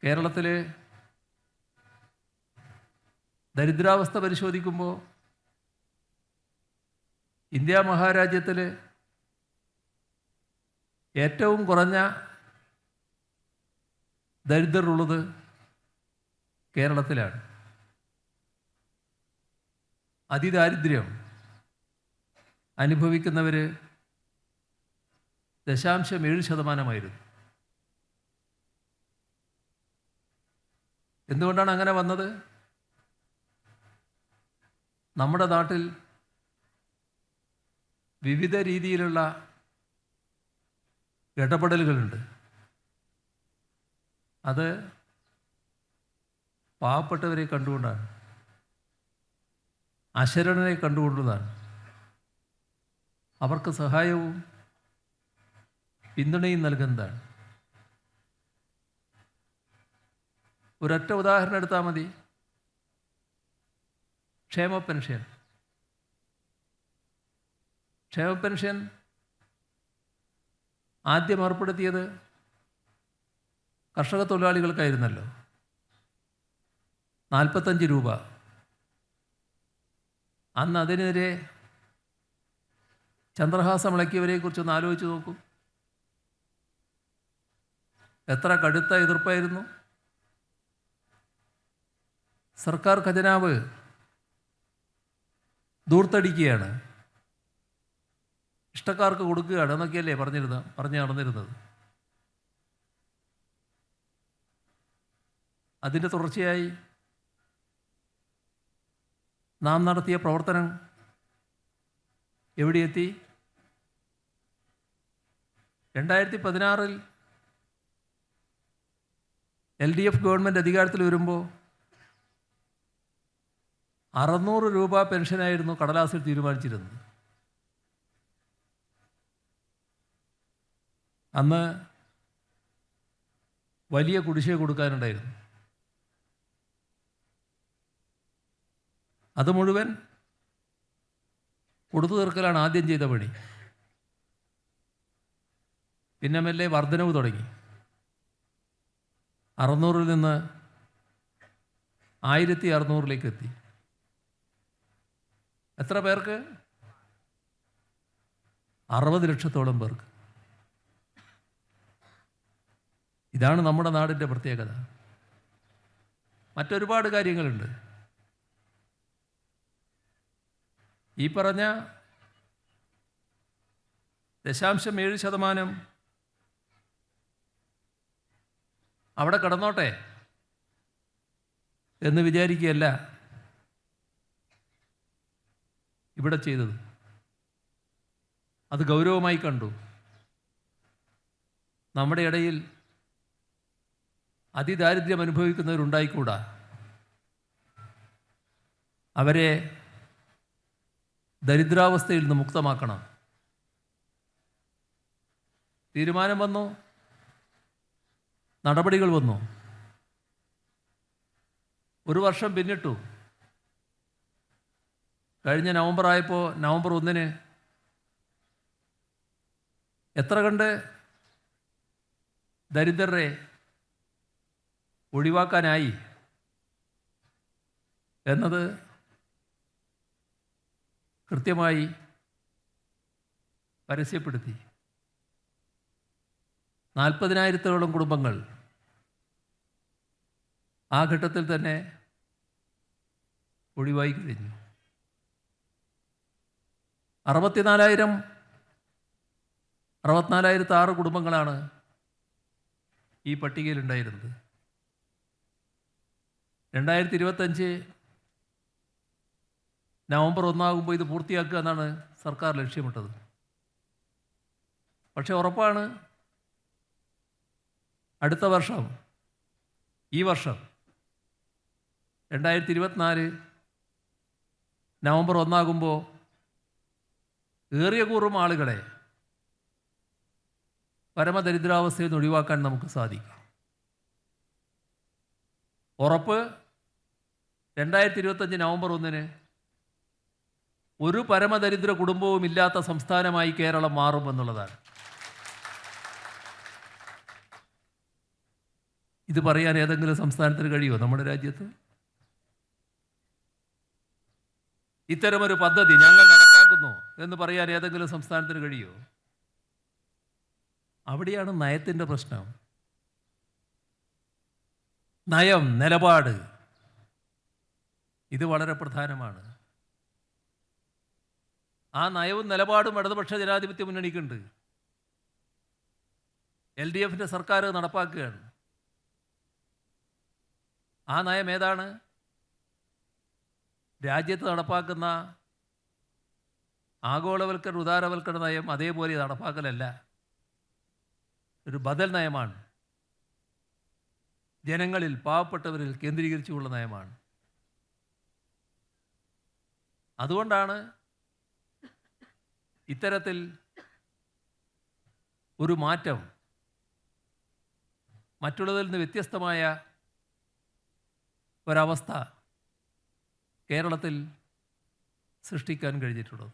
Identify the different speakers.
Speaker 1: കേരളത്തിൽ ദരിദ്രാവസ്ഥ പരിശോധിക്കുമ്പോൾ ഇന്ത്യ മഹാരാജ്യത്തിൽ ഏറ്റവും കുറഞ്ഞ ദരിദ്രരുള്ളത് കേരളത്തിലാണ്. അതിദാരിദ്ര്യം അനുഭവിക്കുന്നവർ 0.7%. എന്തുകൊണ്ടാണ് അങ്ങനെ വന്നത്? നമ്മുടെ നാട്ടിൽ വിവിധ രീതിയിലുള്ള ഇടപെടലുകളുണ്ട്. അത് പാവപ്പെട്ടവരെ കണ്ടുകൊണ്ടാണ്, അശരണരെ കണ്ടുകൊണ്ടതാണ്. അവർക്ക് സഹായവും പിന്തുണയും നൽകുന്നതാണ്. ഒരൊറ്റ ഉദാഹരണം എടുത്താൽ മതി. ക്ഷേമ പെൻഷൻ ആദ്യം ഏർപ്പെടുത്തിയത് കർഷക തൊഴിലാളികൾക്കായിരുന്നല്ലോ. 45 രൂപ. അന്ന് അതിനെതിരെ ചന്ദ്രഹാസം ഇളക്കിയവരെക്കുറിച്ചൊന്ന് ആലോചിച്ച് നോക്കൂ. എത്ര കടുത്ത എതിർപ്പായിരുന്നു. സർക്കാർ ഖജനാവ് ദൂർത്തടിക്കുകയാണ്, ഇഷ്ടക്കാർക്ക് കൊടുക്കുകയാണ് എന്നൊക്കെയല്ലേ പറഞ്ഞു നടന്നിരുന്നത്. അതിൻ്റെ തുടർച്ചയായി നാം നടത്തിയ പ്രവർത്തനം എവിടെയെത്തി? 2016 LDF ഗവൺമെൻറ് അധികാരത്തിൽ വരുമ്പോൾ 600 രൂപ പെൻഷനായിരുന്നു കടലാസിൽ തീരുമാനിച്ചിരുന്നത്. അന്ന് വലിയ കുടിശ്ശിക കൊടുക്കാനുണ്ടായിരുന്നു. അത് മുഴുവൻ കൊടുത്തു തീർക്കലാണ് ആദ്യം ചെയ്ത പണി. പിന്നെ മെല്ലെ വർധനവ് തുടങ്ങി. 600-ൽ നിന്ന് 1600-ലേക്ക് എത്തി. എത്ര പേർക്ക്? 60 ലക്ഷത്തോളം പേർക്ക്. ഇതാണ് നമ്മുടെ നാടിൻ്റെ പ്രത്യേകത. മറ്റൊരുപാട് കാര്യങ്ങളുണ്ട്. ഈ പറഞ്ഞ 0.7% അവിടെ കിടന്നോട്ടെ എന്ന് വിചാരിക്കുകയല്ല ഇവിടെ ചെയ്തത്. അത് ഗൗരവമായി കണ്ടു. നമ്മുടെ ഇടയിൽ അതിദാരിദ്ര്യം അനുഭവിക്കുന്നവരുണ്ടായിക്കൂടാ. അവരെ ദരിദ്രാവസ്ഥയിൽ നിന്ന് മുക്തമാക്കണം. തീരുമാനം വന്നു, നടപടികൾ വന്നു. 1 വർഷം പിന്നിട്ടു. കഴിഞ്ഞ നവംബർ ആയപ്പോൾ, നവംബർ 1-ന് എത്ര കണ്ട് ദരിദ്രരെ ഒഴിവാക്കാനായി എന്നത് കൃത്യമായി പരസ്യപ്പെടുത്തി. 40,000-ഓളം കുടുംബങ്ങൾ ആ ഘട്ടത്തിൽ തന്നെ ഒഴിവായി കഴിഞ്ഞു. 64,006 കുടുംബങ്ങളാണ് ഈ പട്ടികയിലുണ്ടായിരുന്നത്. 2025 നവംബർ 1 ഇത് പൂർത്തിയാക്കുക എന്നാണ് സർക്കാർ ലക്ഷ്യമിട്ടത്. പക്ഷേ ഉറപ്പാണ്, അടുത്ത വർഷം, ഈ വർഷം 2024 നവംബർ 1 ഏറിയ കൂറും ആളുകളെ പരമദരിദ്രാവസ്ഥയിൽ നിന്ന് ഒഴിവാക്കാൻ നമുക്ക് സാധിക്കും. ഉറപ്പ്, 2025 നവംബർ 1-ന് ഒരു പരമദരിദ്ര കുടുംബവും ഇല്ലാത്ത സംസ്ഥാനമായി കേരളം മാറുമെന്നുള്ളതാണ്. ഇത് പറയാൻ ഏതെങ്കിലും സംസ്ഥാനത്തിന് കഴിയുമോ നമ്മുടെ രാജ്യത്ത്? ഇത്തരമൊരു പദ്ധതി ഞങ്ങൾ നടപ്പാക്കുന്നു എന്ന് പറയാൻ ഏതെങ്കിലും സംസ്ഥാനത്തിന് കഴിയുമോ? അവിടെയാണ് നയത്തിൻ്റെ പ്രശ്നം. നയം, നിലപാട്, ഇത് വളരെ പ്രധാനമാണ്. ആ നയവും നിലപാടും ഇടതുപക്ഷ ജനാധിപത്യ മുന്നണിക്കുണ്ട്. LDFൻ്റെ സർക്കാർ നടപ്പാക്കുകയാണ്. ആ നയം ഏതാണ്? രാജ്യത്ത് നടപ്പാക്കുന്ന ആഗോളവൽക്കരണ ഉദാരവൽക്കരണ നയം അതേപോലെ നടപ്പാക്കലല്ല, ഒരു ബദൽ നയമാണ്. ജനങ്ങളിൽ, പാവപ്പെട്ടവരിൽ കേന്ദ്രീകരിച്ചുള്ള നയമാണ്. അതുകൊണ്ടാണ് ഇത്തരത്തിൽ ഒരു മാറ്റം മറ്റുള്ളതിൽ നിന്ന് വ്യത്യസ്തമായ ഒരവസ്ഥ കേരളത്തിൽ സൃഷ്ടിക്കാൻ കഴിഞ്ഞിട്ടുള്ളത്.